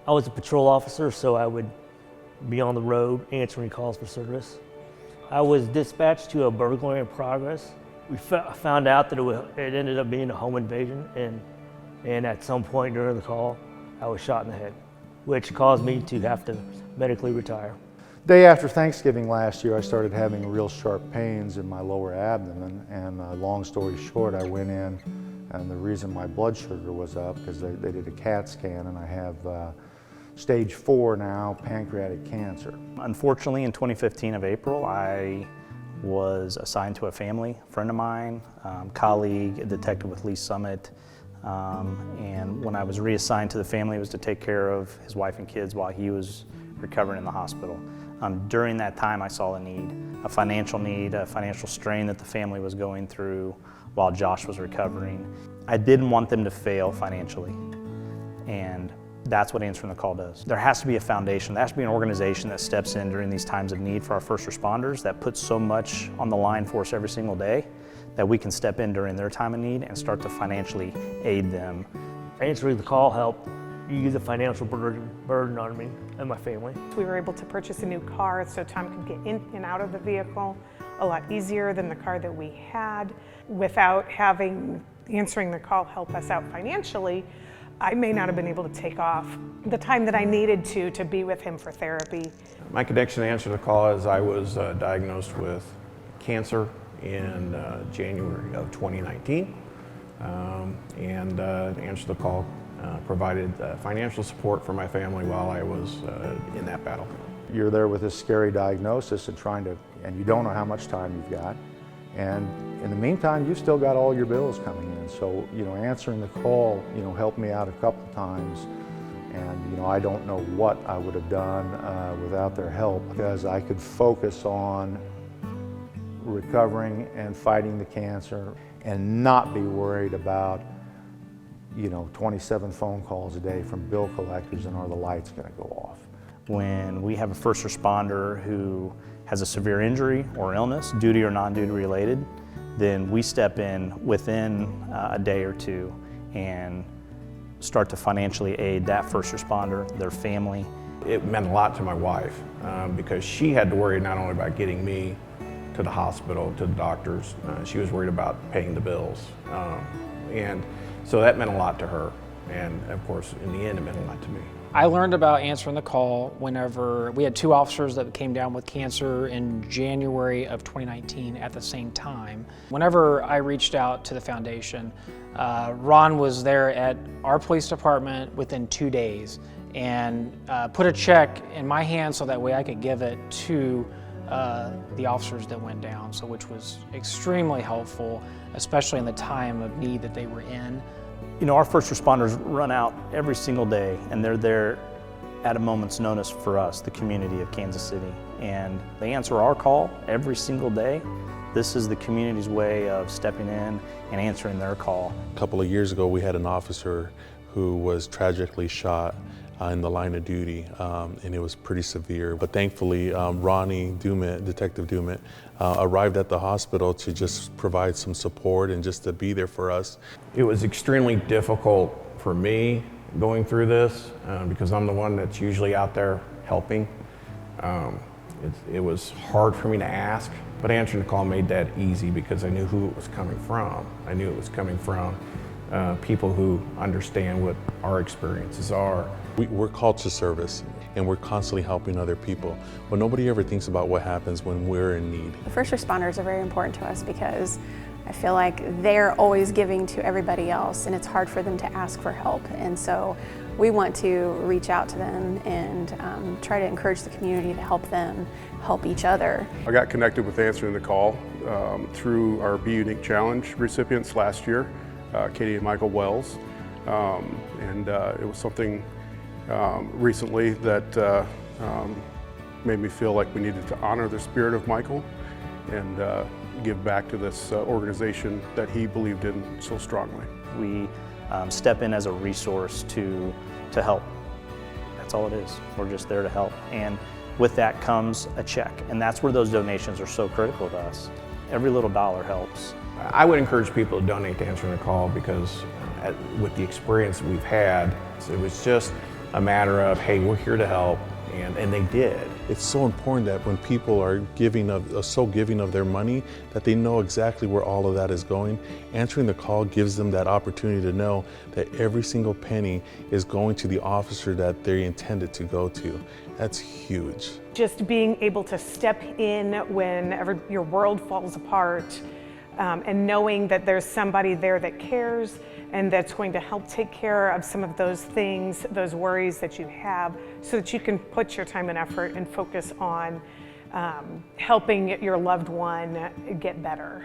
I was a patrol officer, so I would be on the road answering calls for service. I was dispatched to a burglary in progress. We found out that it ended up being a home invasion, and at some point during the call, I was shot in the head, which caused me to have to medically retire. Day after Thanksgiving last year, I started having real sharp pains in my lower abdomen, and long story short, I went in, and the reason my blood sugar was up, because they did a CAT scan, and I have stage 4 now, pancreatic cancer. Unfortunately, in 2015 of April, I was assigned to a family friend of mine, colleague, a detective with Lee Summit, and when I was reassigned to the family, it was to take care of his wife and kids while he was recovering in the hospital. During that time, I saw a financial need, a financial strain that the family was going through while Josh was recovering. I didn't want them to fail financially, and that's what Answering the Call does. There has to be a foundation, there has to be an organization that steps in during these times of need for our first responders, that puts so much on the line for us every single day that we can step in during their time of need and start to financially aid them. Answering the Call helped ease the financial burden on me and my family. We were able to purchase a new car so Tom could get in and out of the vehicle a lot easier than the car that we had. Without having Answering the Call help us out financially, I may not have been able to take off the time that I needed to be with him for therapy. My connection to Answer the Call is I was diagnosed with cancer in January of 2019, and Answer the Call provided financial support for my family while I was in that battle. You're there with this scary diagnosis and you don't know how much time you've got. And in the meantime, you've still got all your bills coming in. So, Answering the Call, helped me out a couple times. And, I don't know what I would have done without their help, because I could focus on recovering and fighting the cancer and not be worried about 27 phone calls a day from bill collectors and are the lights going to go off. When we have a first responder who has a severe injury or illness, duty or non-duty related, then we step in within a day or two and start to financially aid that first responder, their family. It meant a lot to my wife because she had to worry not only about getting me to the hospital, to the doctors, she was worried about paying the bills. And so that meant a lot to her. And of course, in the end, it meant a lot to me. I learned about Answering the Call whenever we had 2 officers that came down with cancer in January of 2019 at the same time. Whenever I reached out to the foundation, Ron was there at our police department within 2 days and put a check in my hand so that way I could give it to the officers that went down, which was extremely helpful, especially in the time of need that they were in. Our first responders run out every single day, and they're there at a moment's notice for us, the community of Kansas City. And they answer our call every single day. This is the community's way of stepping in and answering their call. A couple of years ago, we had an officer who was tragically shot in the line of duty, and it was pretty severe. But thankfully, Ronnie Dumet, Detective Dumet, arrived at the hospital to just provide some support and just to be there for us. It was extremely difficult for me going through this because I'm the one that's usually out there helping. It was hard for me to ask, but Answering the Call made that easy because I knew who it was coming from. I knew it was coming from people who understand what our experiences are. We're called to service, and we're constantly helping other people, but nobody ever thinks about what happens when we're in need. The first responders are very important to us because I feel like they're always giving to everybody else, and it's hard for them to ask for help. And so we want to reach out to them and try to encourage the community to help them help each other. I got connected with Answering the Call through our Be Unique Challenge recipients last year, Katie and Michael Wells, and it was something recently that made me feel like we needed to honor the spirit of Michael and give back to this organization that he believed in so strongly. We step in as a resource to help. That's all it is. We're just there to help. And with that comes a check. And that's where those donations are so critical to us. Every little dollar helps. I would encourage people to donate to Answering the Call because with the experience we've had, it was just a matter of, hey, we're here to help, and they did. It's so important that when people are so giving of their money, that they know exactly where all of that is going. Answering the call gives them that opportunity to know that every single penny is going to the officer that they intended to go to. That's huge. Just being able to step in whenever your world falls apart, and knowing that there's somebody there that cares and that's going to help take care of some of those things, those worries that you have, so that you can put your time and effort and focus on helping your loved one get better.